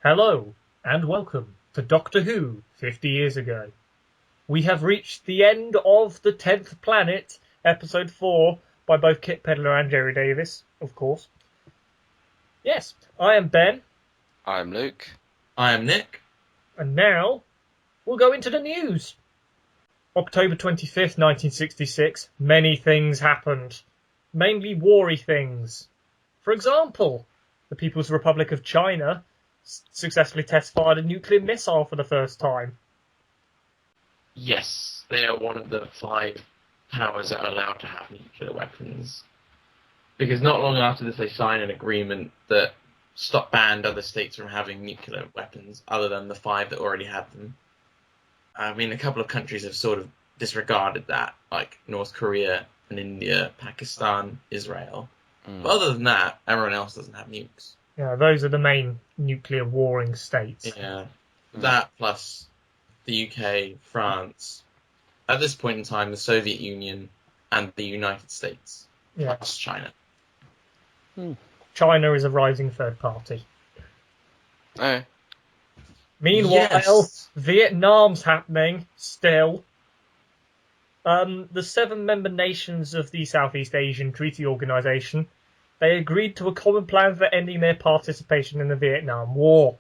Hello, and welcome to Doctor Who 50 years ago. We have reached the end of the 10th Planet, Episode 4, by both Kit Pedler and Jerry Davis, of course. Yes, I am Ben. I'm Luke. I am Nick. And now, we'll go into the news. October 25th, 1966, many things happened. Mainly war-y things. For example, the People's Republic of China successfully test-fired a nuclear missile for the first time. Yes, they are one of the 5 powers that are allowed to have nuclear weapons. Because not long after this, they signed an agreement that banned other states from having nuclear weapons, other than the 5 that already had them. I mean, a couple of countries have sort of disregarded that, like North Korea and India, Pakistan, Israel. But other than that, everyone else doesn't have nukes. Yeah, those are the main nuclear warring states. Yeah, that plus the UK, France, at this point in time, the Soviet Union and the United States, plus China. China is a rising third party. Oh. Meanwhile, Vietnam's happening still. The 7 member nations of the Southeast Asian Treaty Organization, they agreed to a common plan for ending their participation in the Vietnam War.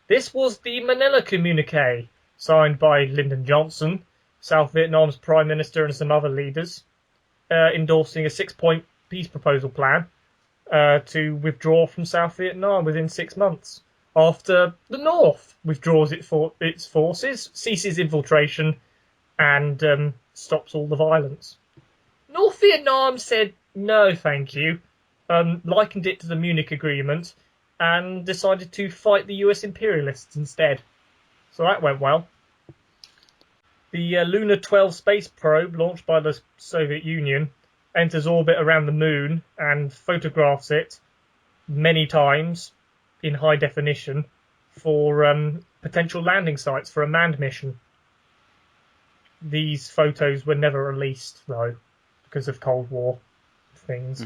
This was the Manila Communique, signed by Lyndon Johnson, South Vietnam's Prime Minister, and some other leaders, endorsing a 6-point peace proposal plan to withdraw from South Vietnam within 6 months, after the North withdraws its forces, ceases infiltration, and stops all the violence. North Vietnam said no thank you, likened it to the Munich Agreement, and decided to fight the US imperialists instead. So that went well. The Luna 12 space probe, launched by the Soviet Union, enters orbit around the moon and photographs it many times in high definition for potential landing sites for a manned mission. These photos were never released, though, because of Cold War things.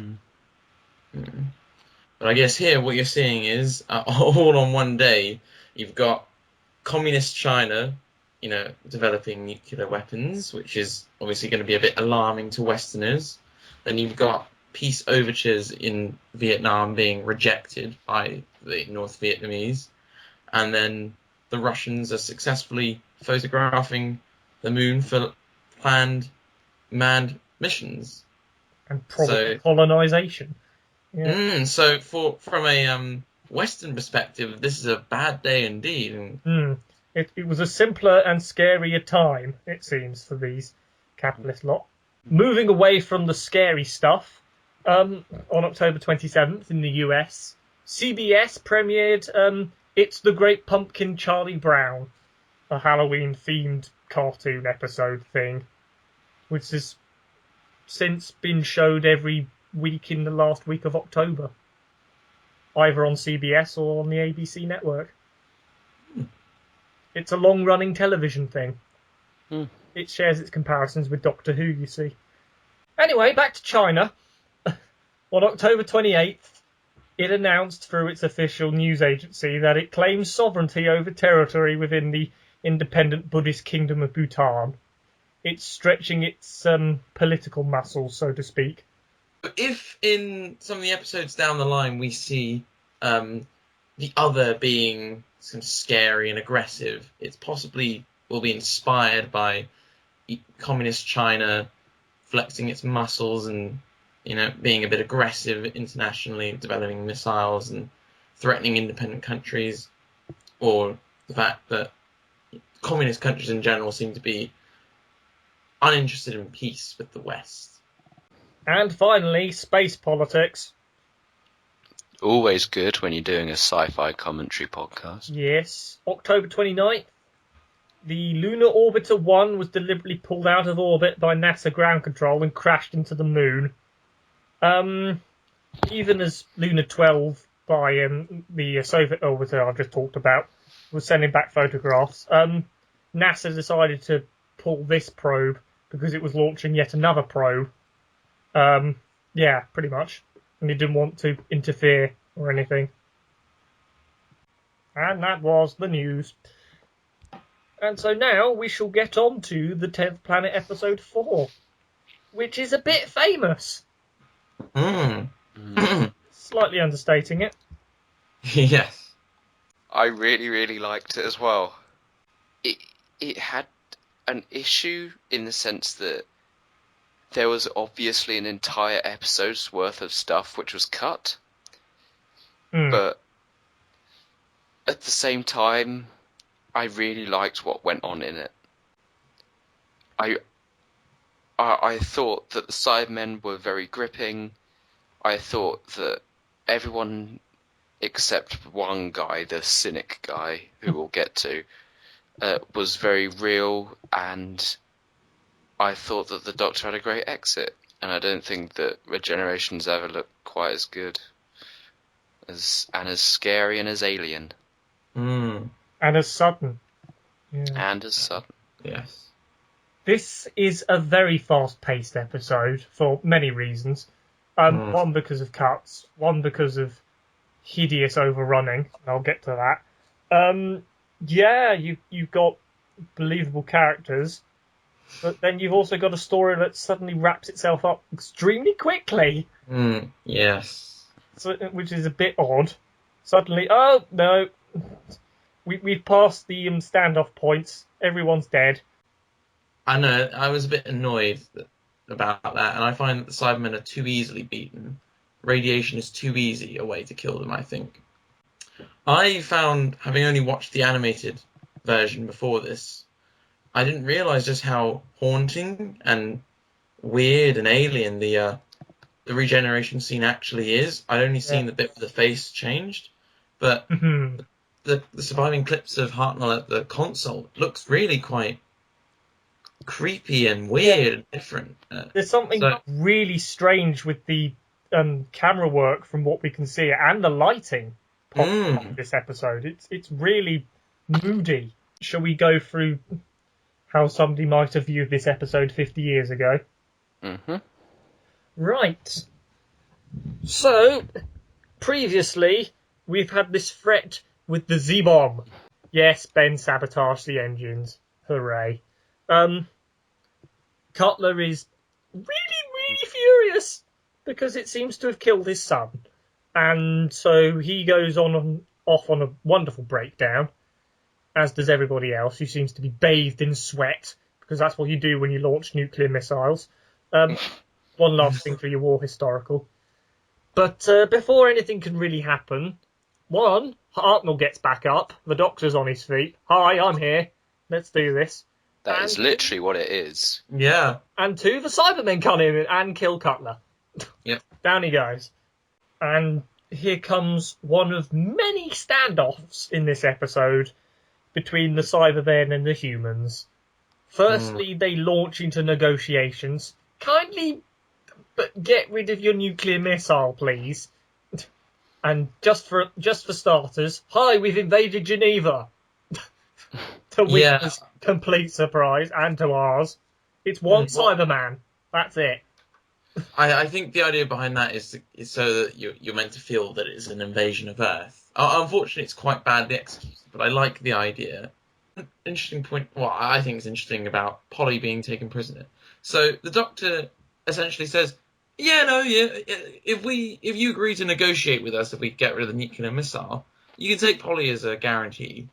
But I guess here what you're seeing is, all on one day, you've got communist China, developing nuclear weapons, which is obviously going to be a bit alarming to Westerners. Then you've got peace overtures in Vietnam being rejected by the North Vietnamese. And then the Russians are successfully photographing the moon for planned manned missions. And probably colonisation. Yeah. So from a Western perspective, this is a bad day indeed. It was a simpler and scarier time, it seems, for these capitalist lot. Moving away from the scary stuff, on October 27th in the US, CBS premiered It's the Great Pumpkin Charlie Brown, a Halloween-themed cartoon episode thing, which has since been showed every week in the last week of October, either on CBS or on the ABC network. It's a long-running television thing. It shares its comparisons with Doctor Who, you see. Anyway, back to China. On October 28th, it announced through its official news agency that it claims sovereignty over territory within the independent Buddhist kingdom of Bhutan. It's stretching its political muscles, so to speak. If in some of the episodes down the line we see the other being some scary and aggressive, it possibly will be inspired by communist China flexing its muscles and being a bit aggressive internationally, developing missiles and threatening independent countries, or the fact that communist countries in general seem to be uninterested in peace with the West. And finally, space politics. Always good when you're doing a sci-fi commentary podcast. Yes. October 29th, the Lunar Orbiter 1 was deliberately pulled out of orbit by NASA ground control and crashed into the moon. Even as Luna 12 by the Soviet orbiter I've just talked about was sending back photographs, NASA decided to pull this probe because it was launching yet another probe. Yeah, pretty much. And it didn't want to interfere or anything. And that was the news. And so now we shall get on to the 10th Planet episode 4, which is a bit famous. Slightly understating it. Yes. I really, really liked it as well. It had an issue in the sense that there was obviously an entire episode's worth of stuff which was cut, but at the same time, I really liked what went on in it. I thought that the Cybermen were very gripping. I thought that everyone except one guy, the cynic guy, who we'll get to, was very real, and I thought that the Doctor had a great exit, and I don't think that Regenerations ever looked quite as good and as scary and as alien. And as sudden. Yeah. And as sudden. Yes. This is a very fast-paced episode for many reasons. One because of cuts, one because of hideous overrunning. I'll get to that. You've got believable characters, but then you've also got a story that suddenly wraps itself up extremely quickly. Yes. So, which is a bit odd. Suddenly, oh no, we've passed the standoff points. Everyone's dead. I know, I was a bit annoyed about that, and I find that the Cybermen are too easily beaten. Radiation is too easy a way to kill them, I think. I found, having only watched the animated version before this, I didn't realise just how haunting and weird and alien the regeneration scene actually is. I'd only seen the bit where the face changed, but the surviving clips of Hartnell at the console looks really quite creepy and weird and different. There's something really strange with the camera work from what we can see and the lighting of this episode. It's really moody. Shall we go through how somebody might have viewed this episode 50 years ago? Right. So, previously, we've had this threat with the Z-Bomb. Yes, Ben sabotaged the engines. Hooray. Cutler is really, really furious because it seems to have killed his son. And so he goes off on a wonderful breakdown, as does everybody else, who seems to be bathed in sweat, because that's what you do when you launch nuclear missiles. One last thing for your war historical. But before anything can really happen, one, Hartnell gets back up, the Doctor's on his feet. Hi, I'm here. Let's do this. That is literally what it is. Yeah. And two, the Cybermen come in and kill Cutler. Yep. Down he goes. And here comes one of many standoffs in this episode between the Cybermen and the humans. Firstly, they launch into negotiations. Kindly get rid of your nuclear missile, please. And just for starters, hi, we've invaded Geneva. To Witcher's complete surprise, and to ours. It's one Cyberman. That's it. I think the idea behind that is so that you're meant to feel that it's an invasion of Earth. Unfortunately, it's quite badly executed, but I like the idea. Interesting point. Well, I think it's interesting about Polly being taken prisoner. So the Doctor essentially says, if you agree to negotiate with us, if we get rid of the nuclear missile, you can take Polly as a guarantee.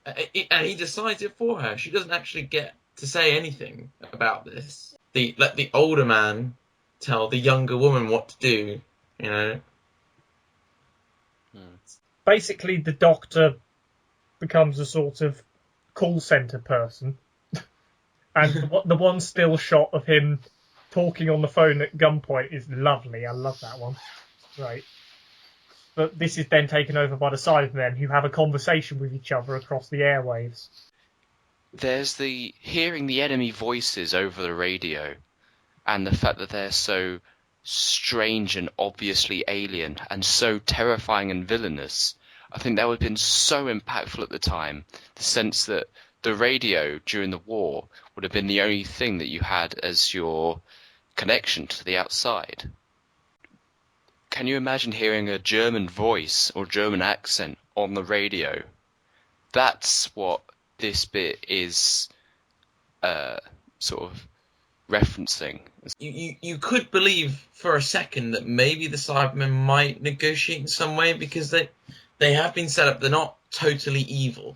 And he decides it for her. She doesn't actually get to say anything about this. Let the older man tell the younger woman what to do, you know. Basically, the Doctor becomes a sort of call centre person. And the one still shot of him talking on the phone at gunpoint is lovely. I love that one. Right. But this is then taken over by the Cybermen, who have a conversation with each other across the airwaves. There's the hearing the enemy voices over the radio, and the fact that they're so strange and obviously alien, and so terrifying and villainous. I think that would have been so impactful at the time. The sense that the radio during the war would have been the only thing that you had as your connection to the outside. Can you imagine hearing a German voice or German accent on the radio that's what this bit is sort of referencing. You could believe for a second that maybe the Cybermen might negotiate in some way, because they have been set up. They're not totally evil.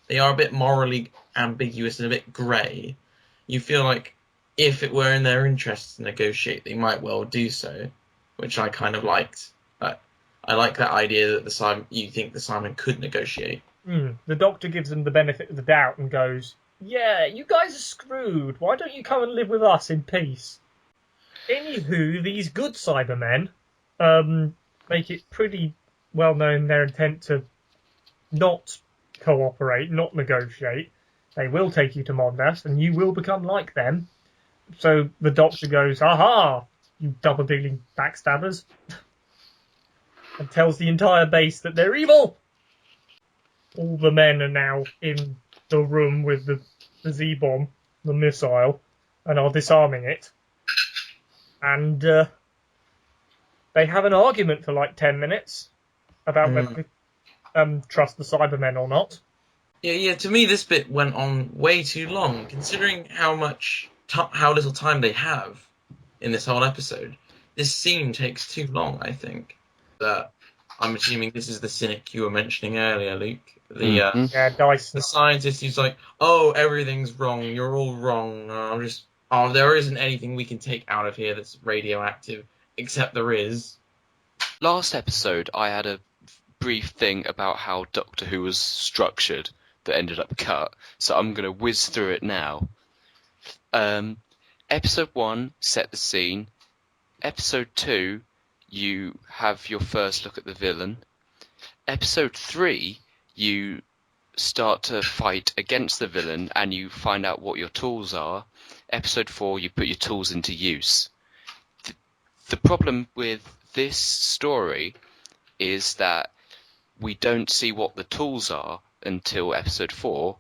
They are a bit morally ambiguous and a bit grey. You feel like if it were in their interest to negotiate, they might well do so, which I kind of liked. I like that idea that you think the Cybermen could negotiate. The Doctor gives them the benefit of the doubt and goes, "Yeah, you guys are screwed. Why don't you come and live with us in peace?" Anywho, these good Cybermen make it pretty well known their intent to not cooperate, not negotiate. They will take you to Mondas, and you will become like them. So the Doctor goes, "Aha, you double-dealing backstabbers," and tells the entire base that they're evil. All the men are now in the room with the Z-bomb, the missile, and are disarming it. And they have an argument for like 10 minutes about whether to trust the Cybermen or not. Yeah. To me, this bit went on way too long, considering how little time they have in this whole episode. This scene takes too long, I think. I'm assuming this is the cynic you were mentioning earlier, Luke. Yeah, Dyson. The scientist who's like, "Oh, everything's wrong. You're all wrong. There isn't anything we can take out of here that's radioactive, except there is." Last episode, I had a brief thing about how Doctor Who was structured that ended up cut, so I'm going to whiz through it now. Episode 1, set the scene. Episode 2, you have your first look at the villain. Episode 3, you start to fight against the villain and you find out what your tools are. Episode 4, you put your tools into use. The problem with this story is that we don't see what the tools are until episode 4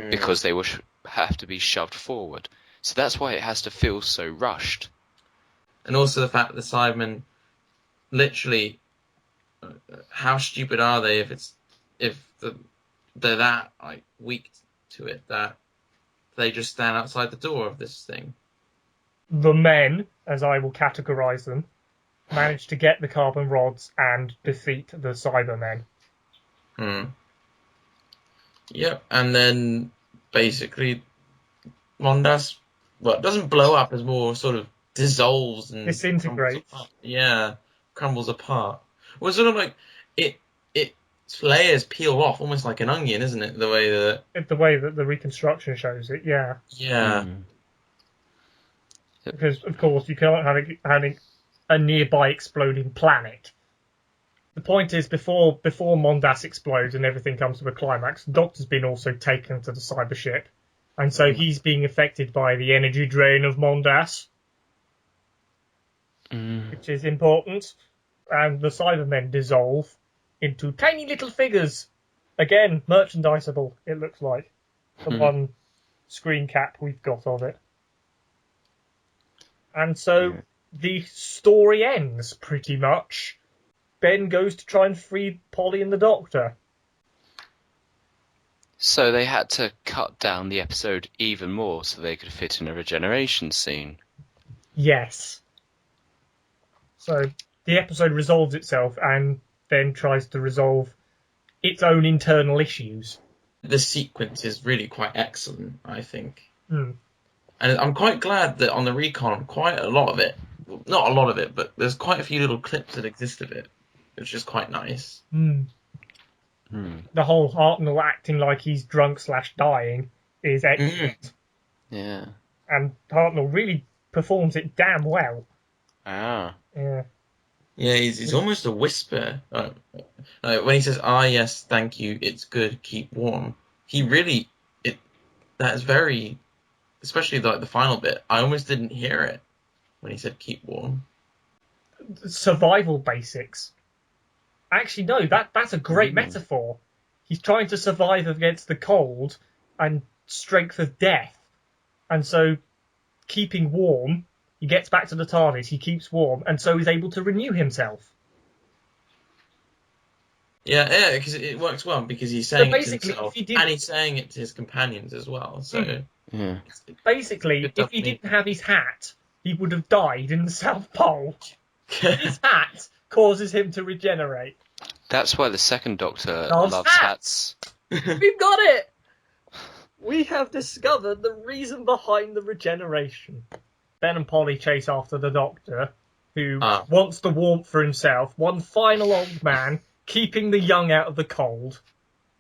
because they will have to be shoved forward. So that's why it has to feel so rushed. And also the fact that the Cybermen, literally, how stupid are they if they're that weak to it that they just stand outside the door of this thing? The men, as I will categorise them, manage to get the carbon rods and defeat the Cybermen. Yep, and then basically Mondas, it doesn't blow up, as more sort of dissolves and disintegrates. Crumbles apart. Well, sort of like its layers peel off, almost like an onion, isn't it? The way that the reconstruction shows it, yeah. Yeah. Because of course you can't have a nearby exploding planet. The point is, before Mondas explodes and everything comes to a climax, the Doctor's been also taken to the cyber ship, and so he's being affected by the energy drain of Mondas, which is important. And the Cybermen dissolve into tiny little figures. Again, merchandisable, it looks like. The one screen cap we've got of it. And so the story ends, pretty much. Ben goes to try and free Polly and the Doctor. So they had to cut down the episode even more so they could fit in a regeneration scene. Yes. So the episode resolves itself and then tries to resolve its own internal issues. The sequence is really quite excellent, I think. And I'm quite glad that on the recon, quite a lot of it, not a lot of it, but there's quite a few little clips that exist of it, which is quite nice. The whole Hartnell acting like he's drunk/dying is excellent. Yeah. And Hartnell really performs it damn well. Ah. Yeah. Yeah, he's almost a whisper. When he says, yes, thank you, it's good, keep warm. He really, that's very, especially the final bit, I almost didn't hear it when he said keep warm. Survival basics. Actually, no, that's a great metaphor. He's trying to survive against the cold and strength of death. And so, keeping warm, he gets back to the TARDIS, he keeps warm, and so he's able to renew himself. Yeah, because it works well because he's So saying it to basically, himself if he and he's saying it to his companions as well. So Yeah. basically, good if he double didn't have his hat, he would have died in the South Pole. meaning. His hat causes him to regenerate. That's why the second Doctor Loves loves hats. We've got it! We have discovered the reason behind the regeneration. Ben and Polly chase after the Doctor, who wants the warmth for himself. One final old man, keeping the young out of the cold.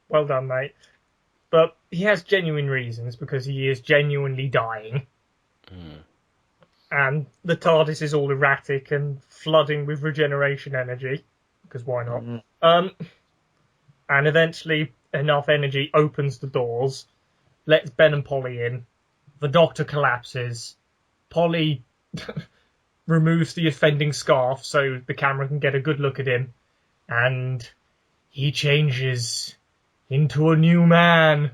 Well done, mate. But he has genuine reasons, because he is genuinely dying. And the TARDIS is all erratic and flooding with regeneration energy, because why not? And eventually enough energy opens the doors, lets Ben and Polly in. The Doctor collapses. Polly removes the offending scarf so the camera can get a good look at him, and he changes into a new man.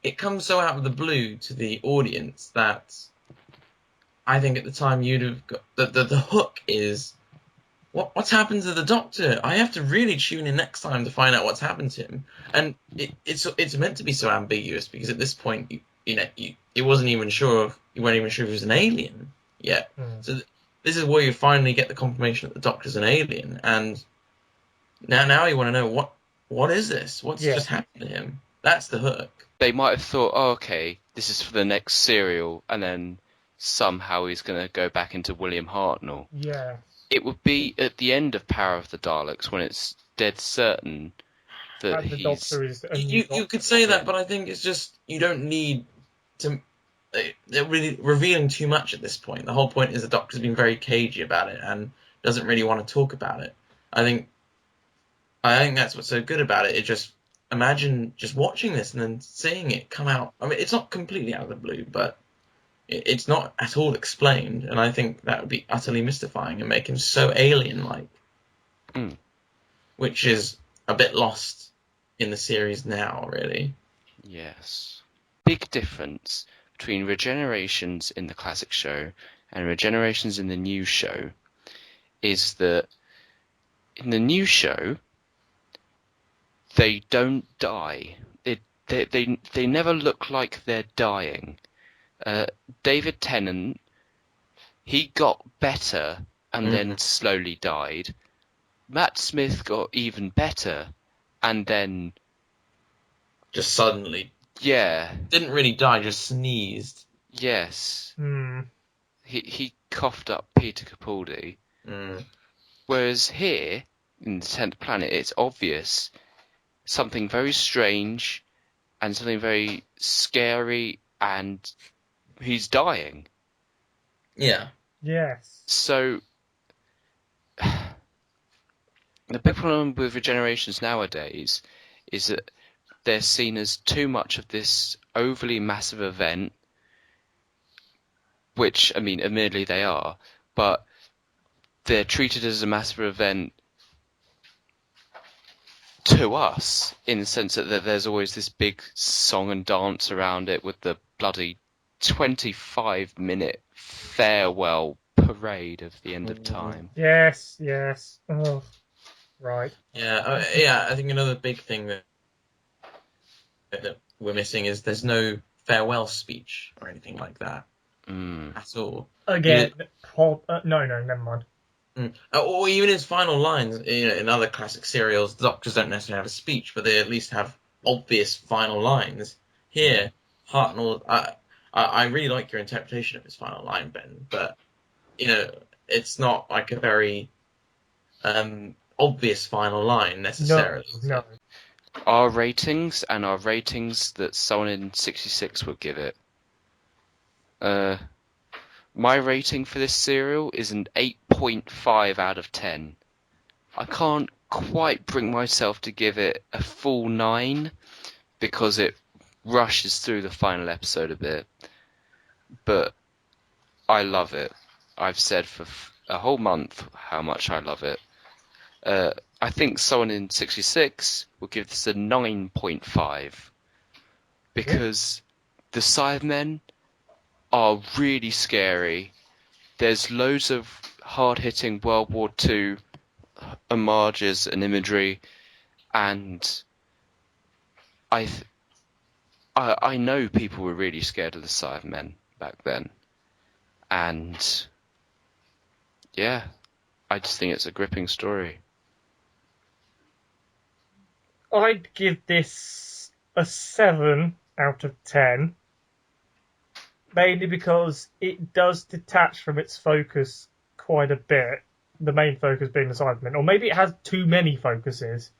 It comes so out of the blue to the audience that I think at the time you'd have got the hook is what's happened to the Doctor? I have to really tune in next time to find out what's happened to him. And it's meant to be so ambiguous because at this point you weren't even sure if he was an alien yet. So this is where you finally get the confirmation that the Doctor's an alien, and now you want to know what is this? What's just happened to him? That's the hook. They might have thought, oh, okay, this is for the next serial, and then somehow he's going to go back into William Hartnell. Yeah. It would be at the end of Power of the Daleks when it's dead certain that And the Doctor is a new You Doctor. could say that, but I think it's just you don't need to. They're really revealing too much at this point. The whole point is the Doctor's been very cagey about it and doesn't really want to talk about it. I think that's what's so good about it. It just imagine just watching this and then seeing it come out. I mean, it's not completely out of the blue, but it's not at all explained, and I think that would be utterly mystifying and make him so alien-like, which is a bit lost in the series now, really. Yes. Big difference between regenerations in the classic show and regenerations in the new show is that in the new show, they don't die. They never look like they're dying. David Tennant, he got better and then slowly died. Matt Smith got even better and then just suddenly. Yeah. Didn't really die, just sneezed. Yes. He coughed up Peter Capaldi. Whereas here, in the 10th Planet, it's obvious something very strange and something very scary, and he's dying. Yeah. Yes. So, the big problem with regenerations nowadays is that they're seen as too much of this overly massive event, which, I mean, admittedly they are, but they're treated as a massive event to us, in the sense that there's always this big song and dance around it with the bloody 25-minute farewell parade of the end of time. Yes. Oh, right. Yeah, I think another big thing that we're missing is there's no farewell speech or anything like that at all. Again, no, never mind. Or even his final lines. In other classic serials, the Doctors don't necessarily have a speech, but they at least have obvious final lines. Here, Hartnell, I really like your interpretation of his final line, Ben, but it's not like a very obvious final line necessarily. No. Our ratings and our ratings that someone in 66 would give it. My rating for this serial is an 8.5 out of 10. I can't quite bring myself to give it a full 9 because it rushes through the final episode a bit. But I love it. I've said for a whole month how much I love it. I think someone in 66 will give this a 9.5 because the Cybermen are really scary. There's loads of hard-hitting World War II homages and imagery, and I know people were really scared of the Cybermen back then, and yeah, I just think it's a gripping story. I'd give this a 7 out of 10, mainly because it does detach from its focus quite a bit, the main focus being the Cybermen, or maybe it has too many focuses,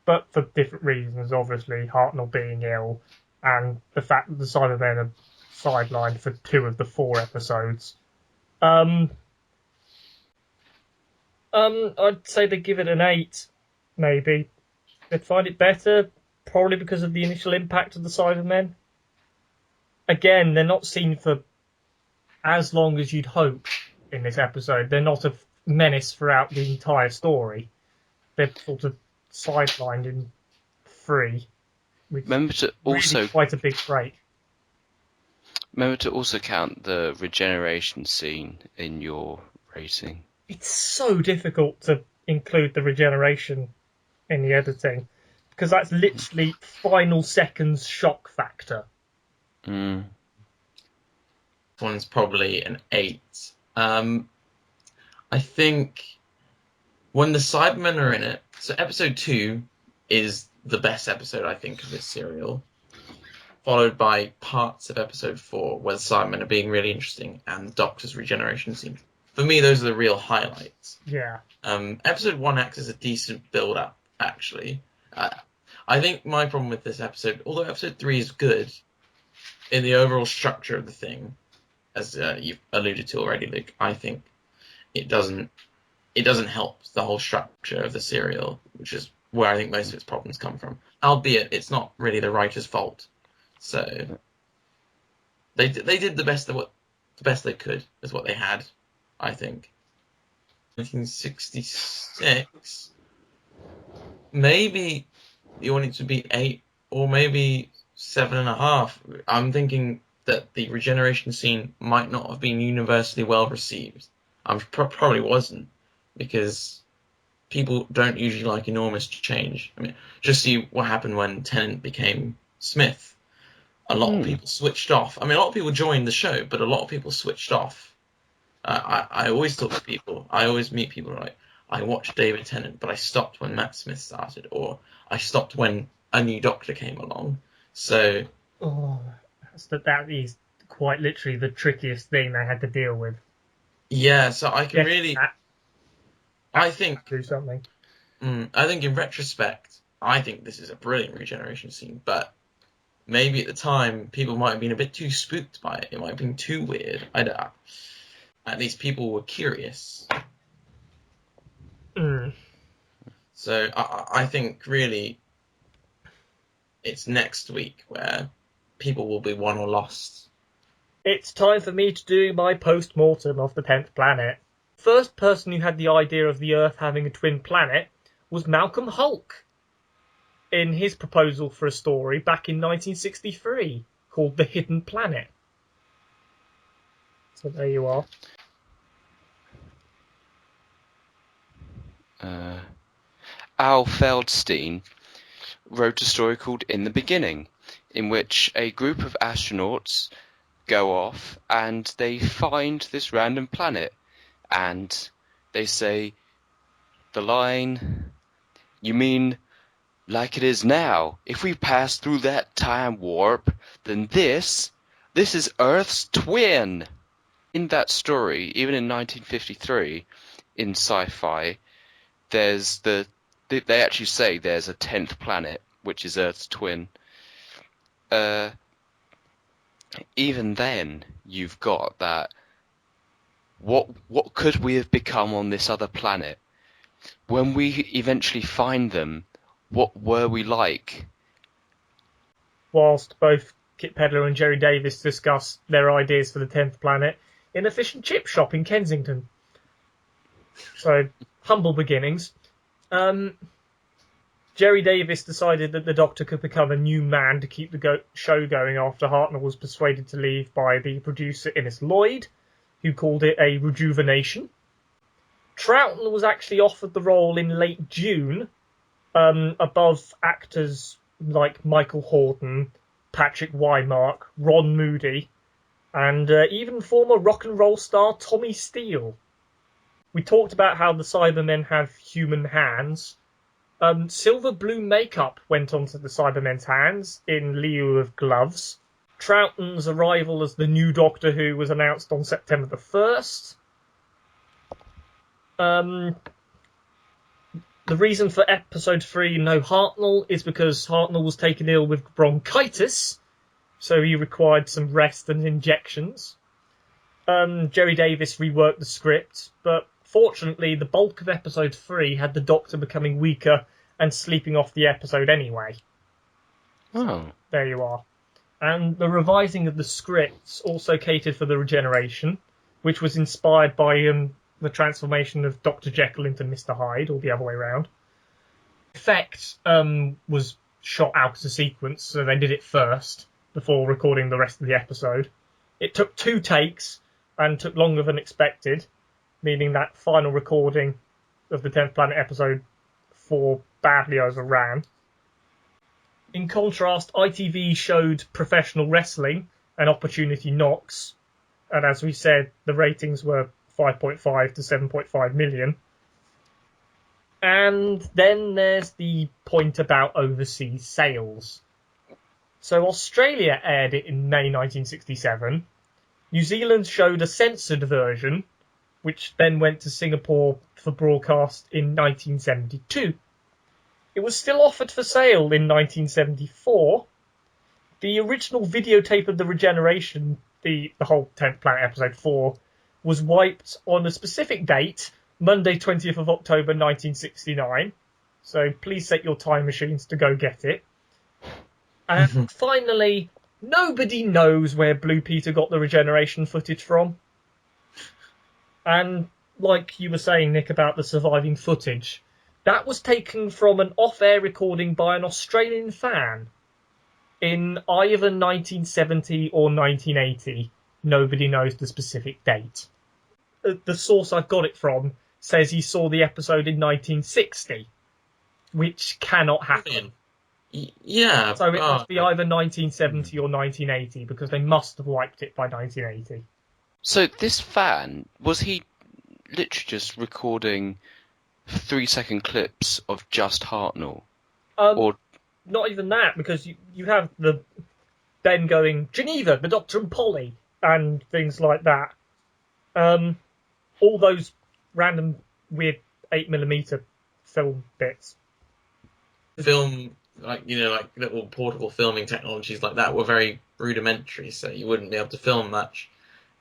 but for different reasons, obviously, Hartnell being ill, and the fact that the Cybermen are sidelined for 2 of the 4 episodes. I'd say they give it an 8, maybe. They'd find it better, probably because of the initial impact of the Cybermen. Again, they're not seen for as long as you'd hope in this episode. They're not a menace throughout the entire story. They're sort of sidelined in 3, which Remember to also really quite a big break. Remember to also count the regeneration scene in your rating. It's so difficult to include the regeneration in the editing, because that's literally final seconds shock factor. Mm. One's probably an 8. I think when the Cybermen are in it, so episode 2 is the best episode, I think, of this serial, followed by parts of episode 4 where the Cybermen are being really interesting and the Doctor's regeneration scene. For me, those are the real highlights. Yeah. Episode 1 acts as a decent build-up, actually. I think my problem with this episode, although episode 3 is good, in the overall structure of the thing, as you've alluded to already, Luke, I think it doesn't help the whole structure of the serial, which is where I think most of its problems come from. Albeit, it's not really the writer's fault. So they did the best they could with what they had, I think. 1966. Maybe you want it to be 8 or maybe 7.5. I'm thinking that the regeneration scene might not have been universally well received. Probably wasn't, because people don't usually like enormous change. I mean, just see what happened when Tennant became Smith. A lot of people switched off. I mean, a lot of people joined the show, but a lot of people switched off. I always talk to people. I always meet people like, I watched David Tennant, but I stopped when Matt Smith started, or I stopped when a new Doctor came along. So, That is quite literally the trickiest thing they had to deal with. Yeah, so I can really... I think... do something. I think in retrospect, I think this is a brilliant regeneration scene, but maybe at the time, people might have been a bit too spooked by it. It might have been too weird. At least people were curious. So I think really it's next week where people will be won or lost. It's time for me to do my post-mortem of the 10th planet. First person who had the idea of the Earth having a twin planet was Malcolm Hulke in his proposal for a story back in 1963 called The Hidden Planet. So there you are. Al Feldstein wrote a story called In the Beginning, in which a group of astronauts go off and they find this random planet, and they say the line, "You mean like it is now? If we pass through that time warp, then this is Earth's twin." In that story, even in 1953, in sci-fi, they actually say there's a 10th planet, which is Earth's twin. Even then, you've got that. What could we have become on this other planet? When we eventually find them, what were we like? Whilst both Kit Pedler and Jerry Davis discuss their ideas for the 10th planet in a fish and chip shop in Kensington. So, humble beginnings. Jerry Davis decided that the Doctor could become a new man to keep the show going after Hartnell was persuaded to leave by the producer Innes Lloyd, who called it a rejuvenation. Troughton was actually offered the role in late June, above actors like Michael Hordern, Patrick Wymark, Ron Moody, and even former rock and roll star Tommy Steele. We talked about how the Cybermen have human hands. Silver blue makeup went onto the Cybermen's hands in lieu of gloves. Troughton's arrival as the new Doctor Who was announced on September the 1st. The reason for episode 3, no Hartnell, is because Hartnell was taken ill with bronchitis, so he required some rest and injections. Gerry Davis reworked the script, but fortunately the bulk of episode 3 had the Doctor becoming weaker and sleeping off the episode anyway. Oh. There you are. And the revising of the scripts also catered for the regeneration, which was inspired by the transformation of Dr. Jekyll into Mr. Hyde, or the other way around. Effect was shot out as a sequence, so they did it first before recording the rest of the episode. It took 2 takes and took longer than expected, meaning that final recording of the 10th Planet episode 4 badly overran. In contrast, ITV showed professional wrestling and Opportunity Knocks, and as we said, the ratings were 5.5 to 7.5 million. And then there's the point about overseas sales. So Australia aired it in May 1967. New Zealand showed a censored version, which then went to Singapore for broadcast in 1972. It was still offered for sale in 1974. The original videotape of the regeneration, the whole 10th Planet episode 4, was wiped on a specific date, Monday 20th of October 1969. So please set your time machines to go get it. And finally, nobody knows where Blue Peter got the regeneration footage from. And like you were saying, Nick, about the surviving footage, that was taken from an off-air recording by an Australian fan in either 1970 or 1980. Nobody knows the specific date. The source I've got it from says he saw the episode in 1960, which cannot happen. Yeah. So it must be either 1970 or 1980, because they must have wiped it by 1980. So this fan, was he literally just recording 3-second clips of just Hartnell? Or not even that, because you have the Ben going, Geneva, the Doctor and Polly, and things like that. All those random weird 8mm film bits. Film, like little portable filming technologies like that were very rudimentary, so you wouldn't be able to film much.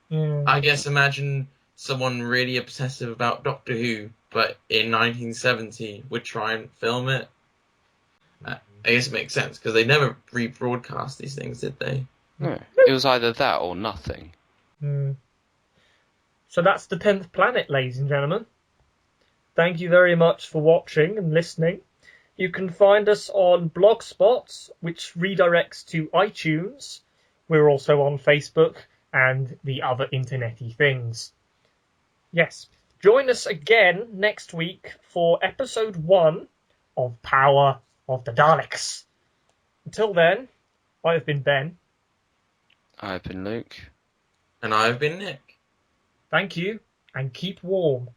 I guess imagine someone really obsessive about Doctor Who, but in 1970 would try and film it. I guess it makes sense, because they never rebroadcast these things, did they? No, it was either that or nothing. So that's the 10th Planet, ladies and gentlemen. Thank you very much for watching and listening. You can find us on Blogspot, which redirects to iTunes. We're also on Facebook and the other internety things. Yes, join us again next week for episode 1 of Power of the Daleks. Until then, I've been Ben. I've been Luke. And I've been Nick. Thank you, and keep warm.